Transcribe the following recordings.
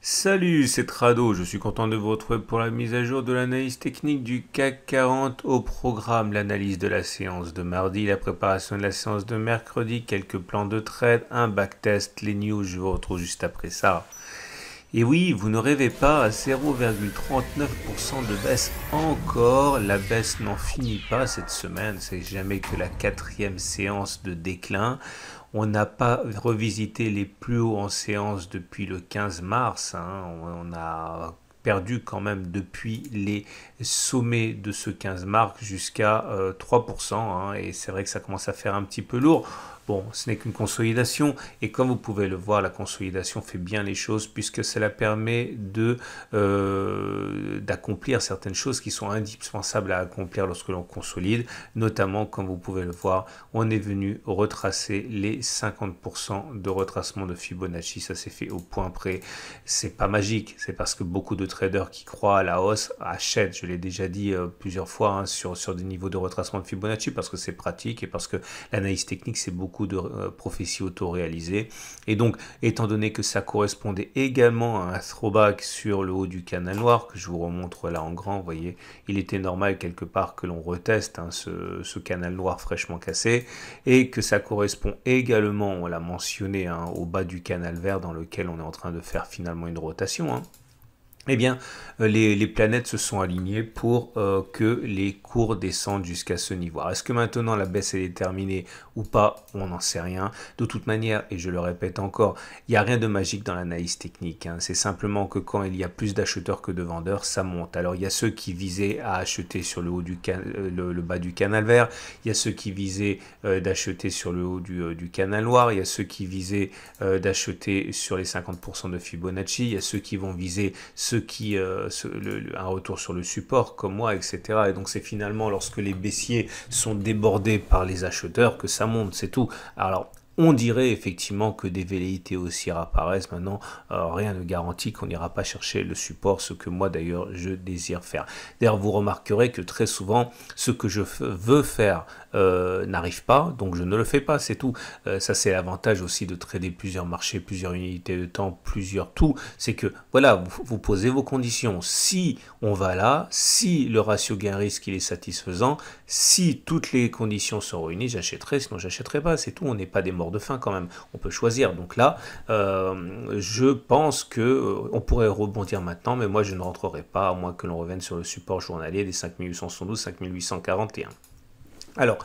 Salut, c'est Trado, je suis content de vous retrouver pour la mise à jour de l'analyse technique du CAC 40 au programme, l'analyse de la séance de mardi, la préparation de la séance de mercredi, quelques plans de trade, un backtest, les news, je vous retrouve juste après ça. Et oui, vous ne rêvez pas, à 0,39% de baisse encore, la baisse n'en finit pas cette semaine, c'est jamais que la quatrième séance de déclin. On n'a pas revisité les plus hauts en séance depuis le 15 mars, hein. On a perdu quand même depuis les sommets de ce 15 mars jusqu'à 3%, hein, et c'est vrai que ça commence à faire un petit peu lourd. Bon, ce n'est qu'une consolidation et comme vous pouvez le voir, la consolidation fait bien les choses puisque cela permet d'accomplir certaines choses qui sont indispensables à accomplir lorsque l'on consolide, notamment comme vous pouvez le voir, on est venu retracer les 50% de retracement de Fibonacci, ça s'est fait au point près. C'est pas magique, c'est parce que beaucoup de traders qui croient à la hausse achètent, je l'ai déjà dit plusieurs fois, hein, sur des niveaux de retracement de Fibonacci parce que c'est pratique et parce que l'analyse technique c'est beaucoup de prophéties auto-réalisées. Et donc, étant donné que ça correspondait également à un throwback sur le haut du canal noir, que je vous remontre là en grand, vous voyez, il était normal quelque part que l'on reteste, hein, ce canal noir fraîchement cassé, et que ça correspond également, on l'a mentionné, hein, au bas du canal vert dans lequel on est en train de faire finalement une rotation, hein. Eh bien, les planètes se sont alignées pour que les cours descendent jusqu'à ce niveau. Est-ce que maintenant la baisse est terminée ou pas? On n'en sait rien. De toute manière, et je le répète encore, il n'y a rien de magique dans l'analyse technique, hein. C'est simplement que quand il y a plus d'acheteurs que de vendeurs, ça monte. Alors, il y a ceux qui visaient à acheter sur le haut le bas du canal vert. Il y a ceux qui visaient d'acheter sur le haut du canal noir. Il y a ceux qui visaient d'acheter sur les 50% de Fibonacci. Il y a ceux qui vont viser un retour sur le support comme moi, etc. Et donc c'est finalement lorsque les baissiers sont débordés par les acheteurs que ça monte, c'est tout. Alors on dirait effectivement que des velléités haussières apparaissent maintenant. Rien ne garantit qu'on n'ira pas chercher le support, ce que moi d'ailleurs je désire faire. D'ailleurs vous remarquerez que très souvent ce que je veux faire n'arrive pas, donc je ne le fais pas, c'est tout. Ça c'est l'avantage aussi de trader plusieurs marchés, plusieurs unités de temps, plusieurs tout. C'est que voilà, vous posez vos conditions. Si on va là, si le ratio gain-risque il est satisfaisant, si toutes les conditions sont réunies, j'achèterai, sinon j'achèterai pas, c'est tout. On n'est pas des morts de faim quand même, on peut choisir. Donc là, je pense que on pourrait rebondir maintenant, mais moi je ne rentrerai pas, à moins que l'on revienne sur le support journalier des 5872, 5841. Alors,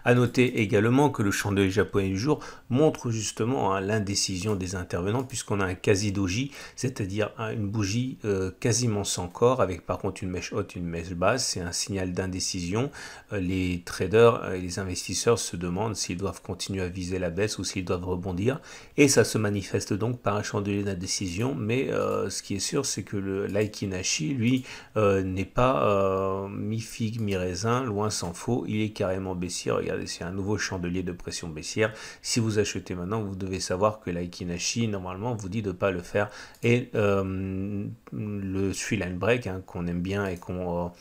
à noter également que le chandelier japonais du jour montre justement, hein, l'indécision des intervenants puisqu'on a un quasi-doji, c'est-à-dire une bougie quasiment sans corps avec par contre une mèche haute, une mèche basse. C'est un signal d'indécision. Les traders et les investisseurs se demandent s'ils doivent continuer à viser la baisse ou s'ils doivent rebondir et ça se manifeste donc par un chandelier d'indécision. Mais ce qui est sûr, c'est que le l'Aikinashi, lui, n'est pas mi-figue, mi-raisin, loin s'en faut, il est carrément baissier. Regardez, c'est un nouveau chandelier de pression baissière. Si vous achetez maintenant, vous devez savoir que l'Aikinashi, normalement, vous dit de ne pas le faire. Et le Three-Line Break, hein, qu'on aime bien et qu'on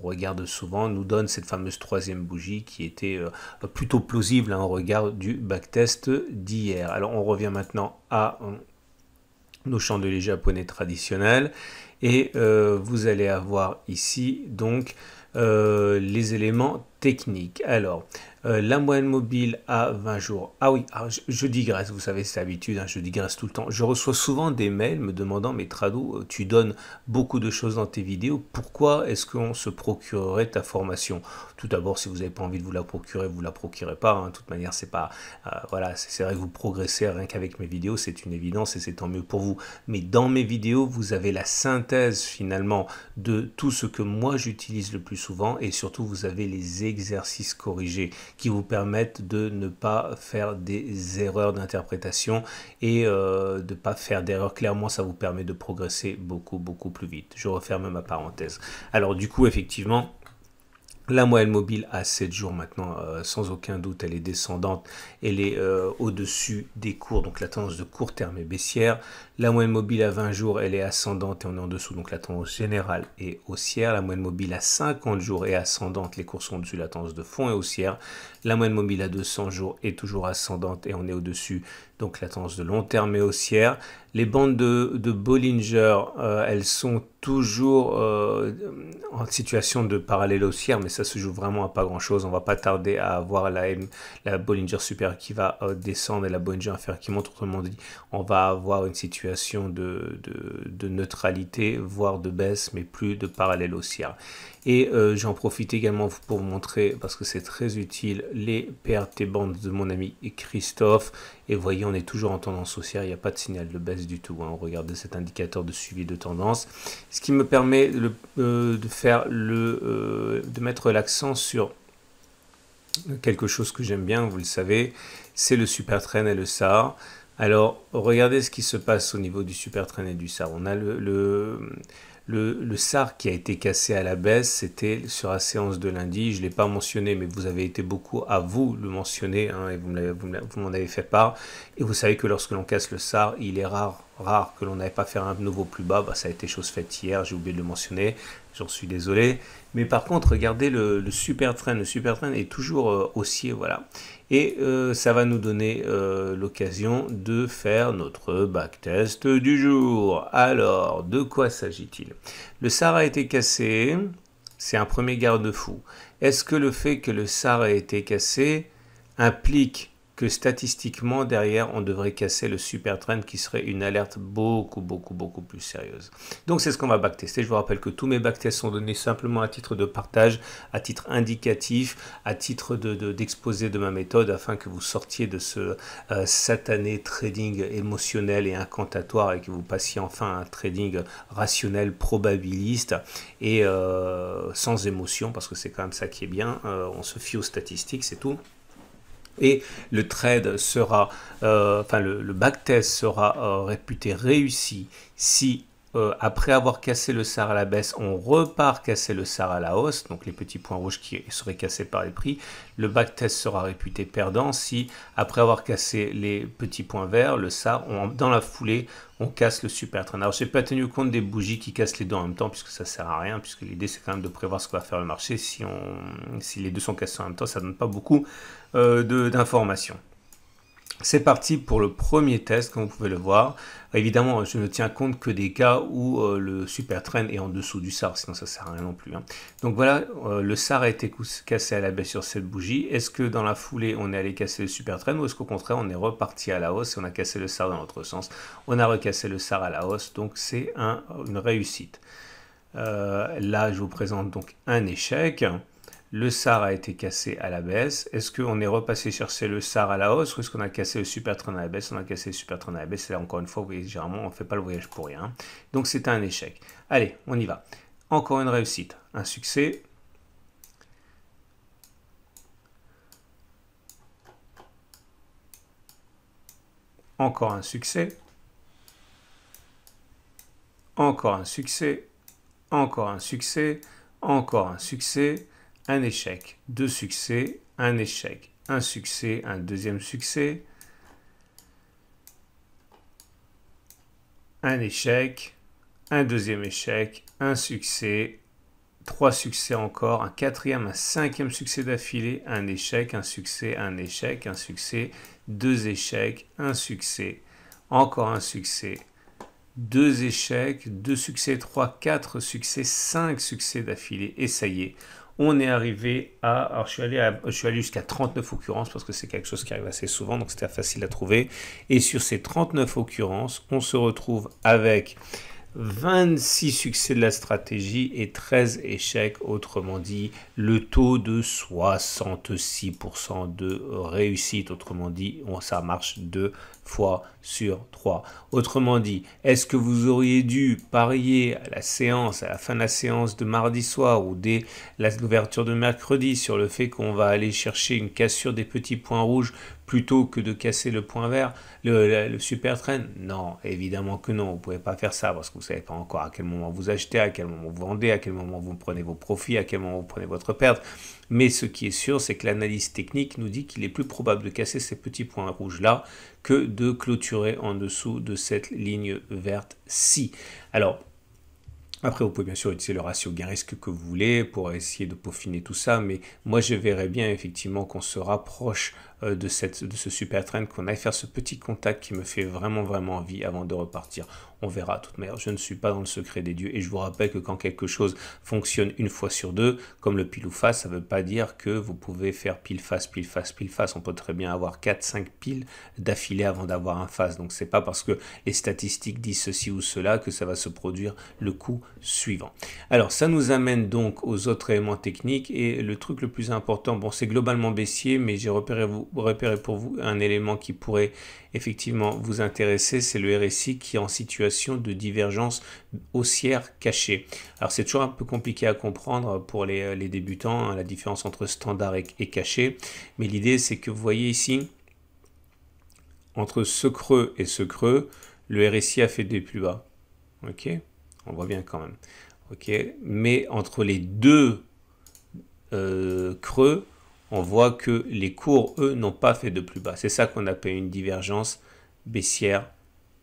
regarde souvent, nous donne cette fameuse troisième bougie qui était plutôt plausible, hein, au regard du backtest d'hier. Alors, on revient maintenant à nos chandeliers japonais traditionnels et vous allez avoir ici donc les éléments techniques. Alors, la moyenne mobile à 20 jours. Ah oui, je digresse, vous savez, c'est l'habitude, hein, je digresse tout le temps. Je reçois souvent des mails me demandant, mais Trado, tu donnes beaucoup de choses dans tes vidéos, pourquoi est-ce qu'on se procurerait ta formation? Tout d'abord, si vous n'avez pas envie de vous la procurer, vous la procurez pas, hein. De toute manière, c'est pas, voilà, c'est vrai que vous progressez rien qu'avec mes vidéos, c'est une évidence et c'est tant mieux pour vous. Mais dans mes vidéos, vous avez la synthèse finalement de tout ce que moi j'utilise le plus souvent et surtout vous avez les exercices corrigés qui vous permettent de ne pas faire des erreurs d'interprétation et de ne pas faire d'erreurs. Clairement, ça vous permet de progresser beaucoup plus vite. Je referme ma parenthèse. Alors du coup, effectivement, la moyenne mobile à 7 jours maintenant, sans aucun doute, elle est descendante. Elle est au-dessus des cours, donc la tendance de court terme est baissière. La moyenne mobile à 20 jours, elle est ascendante et on est en dessous, donc la tendance générale est haussière. La moyenne mobile à 50 jours est ascendante, les cours sont au-dessus, la tendance de fond est haussière. La moyenne mobile à 200 jours est toujours ascendante et on est au-dessus, donc la tendance de long terme est haussière. Les bandes de Bollinger, elles sont toujours en situation de parallèle haussière, mais ça se joue vraiment à pas grand-chose. On va pas tarder à avoir la Bollinger supérieure qui va descendre et la Bollinger inférieure qui monte. Autrement dit, on va avoir une situation de neutralité, voire de baisse, mais plus de parallèle haussière. Et j'en profite également pour vous montrer, parce que c'est très utile, les PRT bandes de mon ami Christophe. Et vous voyez, on est toujours en tendance haussière, il n'y a pas de signal de baisse du tout. Hein. Regardez cet indicateur de suivi de tendance. Ce qui me permet de mettre l'accent sur quelque chose que j'aime bien, vous le savez, c'est le super trend et le SAR. Alors, regardez ce qui se passe au niveau du super trend et du SAR. On a le SAR qui a été cassé à la baisse, c'était sur la séance de lundi. Je ne l'ai pas mentionné, mais vous avez été beaucoup à vous le mentionner, hein, et vous m'en avez fait part. Et vous savez que lorsque l'on casse le SAR, il est rare que l'on n'avait pas fait un nouveau plus bas. Bah, ça a été chose faite hier, j'ai oublié de le mentionner, j'en suis désolé. Mais par contre, regardez le super trend. Le super trend est toujours haussier, voilà. Et ça va nous donner l'occasion de faire notre backtest du jour. Alors, de quoi s'agit-il? Le SAR a été cassé, c'est un premier garde-fou. Est-ce que le fait que le SAR ait été cassé implique que statistiquement, derrière, on devrait casser le super trend qui serait une alerte beaucoup plus sérieuse. Donc, c'est ce qu'on va backtester. Je vous rappelle que tous mes backtests sont donnés simplement à titre de partage, à titre indicatif, à titre d'exposé de ma méthode, afin que vous sortiez de ce satané trading émotionnel et incantatoire et que vous passiez enfin à un trading rationnel, probabiliste et sans émotion, parce que c'est quand même ça qui est bien. On se fie aux statistiques, c'est tout. Et le trade sera, le backtest sera réputé réussi si après avoir cassé le SAR à la baisse, on repart casser le SAR à la hausse, donc les petits points rouges qui seraient cassés par les prix. Le backtest sera réputé perdant si après avoir cassé les petits points verts, le SAR, dans la foulée, on casse le super trend. Alors, je n'ai pas tenu compte des bougies qui cassent les deux en même temps, puisque ça ne sert à rien, puisque l'idée, c'est quand même de prévoir ce que va faire le marché. Si les deux sont cassés en même temps, ça ne donne pas beaucoup d'informations. C'est parti pour le premier test, comme vous pouvez le voir. Évidemment, je ne tiens compte que des cas où le super trend est en dessous du SAR, sinon ça ne sert à rien non plus. Hein. Donc voilà, le SAR a été cassé à la baisse sur cette bougie. Est-ce que dans la foulée, on est allé casser le super trend ou est-ce qu'au contraire, on est reparti à la hausse et on a cassé le SAR dans l'autre sens? On a recassé le SAR à la hausse, donc c'est une réussite. Là, je vous présente donc un échec. Le SAR a été cassé à la baisse. Est-ce qu'on est repassé chercher le SAR à la hausse ou est-ce qu'on a cassé le super trend à la baisse? On a cassé le super trend à la baisse. Et là, encore une fois, vous voyez, généralement, on ne fait pas le voyage pour rien. Donc, c'est un échec. Allez, on y va. Encore une réussite. Un succès. Encore un succès. Encore un succès. Encore un succès. Encore un succès. Un échec, deux succès, un échec, un succès, un deuxième succès, un échec, un deuxième échec, un succès, trois succès encore, un quatrième, un cinquième succès d'affilée, un échec, un succès, un échec, un succès, deux échecs, un succès, encore un succès, deux échecs, deux succès, trois, quatre succès, cinq succès d'affilée, et ça y est. On est arrivé à... Alors, je suis allé jusqu'à 39 occurrences parce que c'est quelque chose qui arrive assez souvent, donc c'était facile à trouver. Et sur ces 39 occurrences, on se retrouve avec 26 succès de la stratégie et 13 échecs, autrement dit, le taux de 66% de réussite. Autrement dit, ça marche 2 fois sur 3. Autrement dit, est-ce que vous auriez dû parier à la séance, à la fin de la séance de mardi soir ou dès l'ouverture de mercredi sur le fait qu'on va aller chercher une cassure des petits points rouges plutôt que de casser le point vert, le super trend? Non, évidemment que non, vous ne pouvez pas faire ça parce que vous ne savez pas encore à quel moment vous achetez, à quel moment vous vendez, à quel moment vous prenez vos profits, à quel moment vous prenez votre perte. Mais ce qui est sûr, c'est que l'analyse technique nous dit qu'il est plus probable de casser ces petits points rouges-là que de clôturer en dessous de cette ligne verte-ci. Alors, après, vous pouvez bien sûr utiliser le ratio gain-risque que vous voulez pour essayer de peaufiner tout ça, mais moi je verrais bien effectivement qu'on se rapproche de ce super trend, qu'on aille faire ce petit contact qui me fait vraiment envie avant de repartir. On verra. De toute manière, je ne suis pas dans le secret des dieux et je vous rappelle que quand quelque chose fonctionne une fois sur deux, comme le pile ou face, ça ne veut pas dire que vous pouvez faire pile face, pile face, pile face. On peut très bien avoir 4-5 piles d'affilée avant d'avoir un face. Donc c'est pas parce que les statistiques disent ceci ou cela que ça va se produire le coup suivant. Alors ça nous amène donc aux autres éléments techniques et le truc le plus important, bon c'est globalement baissier, mais j'ai repéré pour vous un élément qui pourrait effectivement vous intéresser, c'est le RSI qui est en situation de divergence haussière cachée. Alors c'est toujours un peu compliqué à comprendre pour les débutants, hein, la différence entre standard et caché, mais l'idée c'est que vous voyez ici, entre ce creux et ce creux, le RSI a fait des plus bas. Ok, on voit bien quand même. Ok, mais entre les deux creux, on voit que les cours, eux, n'ont pas fait de plus bas. C'est ça qu'on appelle une divergence baissière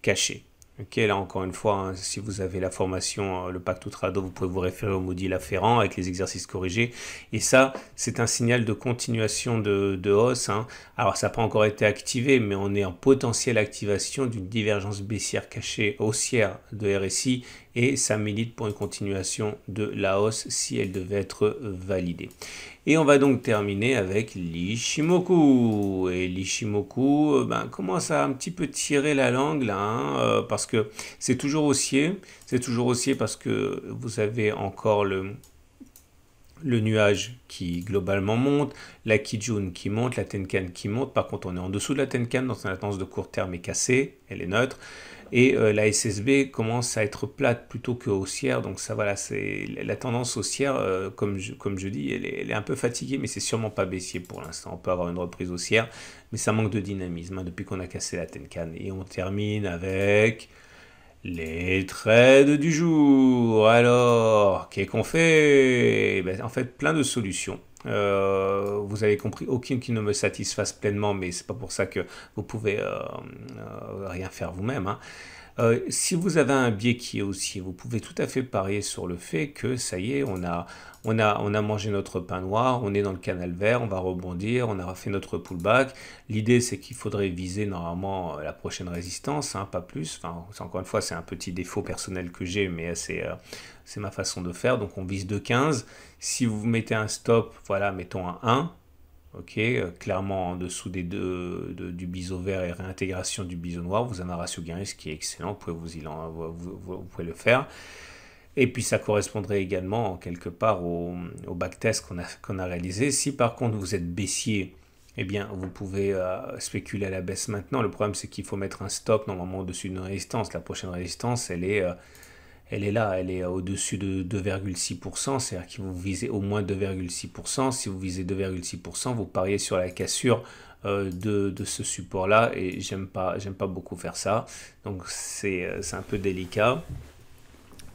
cachée. Ok, là encore une fois, hein, si vous avez la formation, le Pacte Outrado, vous pouvez vous référer au module afférent avec les exercices corrigés. Et ça, c'est un signal de continuation de hausse. Hein. Alors, ça n'a pas encore été activé, mais on est en potentielle activation d'une divergence baissière cachée haussière de RSI et ça milite pour une continuation de la hausse si elle devait être validée. Et on va donc terminer avec l'Ichimoku. Et l'Ichimoku commence à un petit peu tirer la langue là, hein, parce que c'est toujours haussier. C'est toujours haussier parce que vous avez encore le nuage qui globalement monte, la Kijun qui monte, la Tenkan qui monte. Par contre, on est en dessous de la Tenkan, donc la tendance de court terme est cassée, elle est neutre. Et la SSB commence à être plate plutôt que haussière. Donc ça, voilà, c'est la tendance haussière, comme je dis, elle est un peu fatiguée, mais c'est sûrement pas baissier pour l'instant. On peut avoir une reprise haussière, mais ça manque de dynamisme hein, depuis qu'on a cassé la Tenkan. Et on termine avec les trades du jour. Alors, qu'est-ce qu'on fait? En fait, plein de solutions. Vous avez compris, aucune qui ne me satisfasse pleinement, mais c'est pas pour ça que vous pouvez rien faire vous-même. Hein. Si vous avez un biais qui est haussier, vous pouvez tout à fait parier sur le fait que ça y est, on a mangé notre pain noir, on est dans le canal vert, on va rebondir, on a fait notre pullback. L'idée, c'est qu'il faudrait viser normalement la prochaine résistance, hein, pas plus. Enfin, encore une fois, c'est un petit défaut personnel que j'ai, mais c'est ma façon de faire. Donc, on vise 2,15. Si vous mettez un stop, voilà, mettons un 1. Ok, clairement en dessous des deux du biseau vert et réintégration du biseau noir, vous avez un ratio gain risque qui est excellent, vous pouvez le faire. Et puis ça correspondrait également quelque part au backtest qu'on a réalisé. Si par contre vous êtes baissier, eh bien vous pouvez spéculer à la baisse maintenant. Le problème c'est qu'il faut mettre un stop normalement au-dessus d'une résistance. La prochaine résistance elle est là, elle est au-dessus de 2,6%, c'est-à-dire que vous visez au moins 2,6%. Si vous visez 2,6%, vous pariez sur la cassure de ce support-là, et j'aime pas beaucoup faire ça. Donc c'est un peu délicat.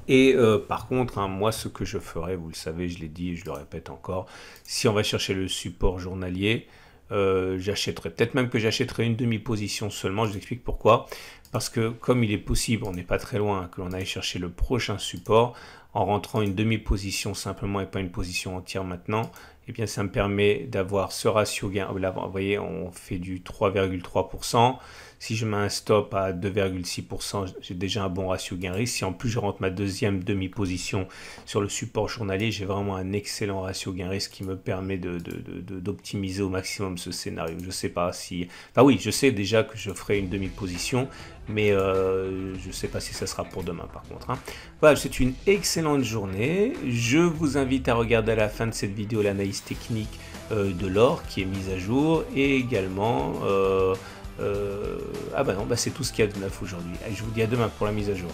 Et par contre, hein, moi, ce que je ferais, vous le savez, je l'ai dit et je le répète encore, si on va chercher le support journalier, j'achèterais, peut-être même que j'achèterais une demi-position seulement. Je vous explique pourquoi. Parce que comme il est possible, on n'est pas très loin, que l'on aille chercher le prochain support en rentrant une demi-position simplement et pas une position entière maintenant, eh bien ça me permet d'avoir ce ratio gain. Là, vous voyez, on fait du 3,3%. Si je mets un stop à 2,6%, j'ai déjà un bon ratio gain-risque. Si en plus je rentre ma deuxième demi-position sur le support journalier, j'ai vraiment un excellent ratio gain-risque qui me permet d'optimiser au maximum ce scénario. Je ne sais pas si... Enfin oui, je sais déjà que je ferai une demi-position, mais je ne sais pas si ça sera pour demain par contre. Hein. Voilà, c'est une excellente journée. Je vous invite à regarder à la fin de cette vidéo l'analyse technique de l'or qui est mise à jour et également... c'est tout ce qu'il y a de neuf aujourd'hui. Je vous dis à demain pour la mise à jour.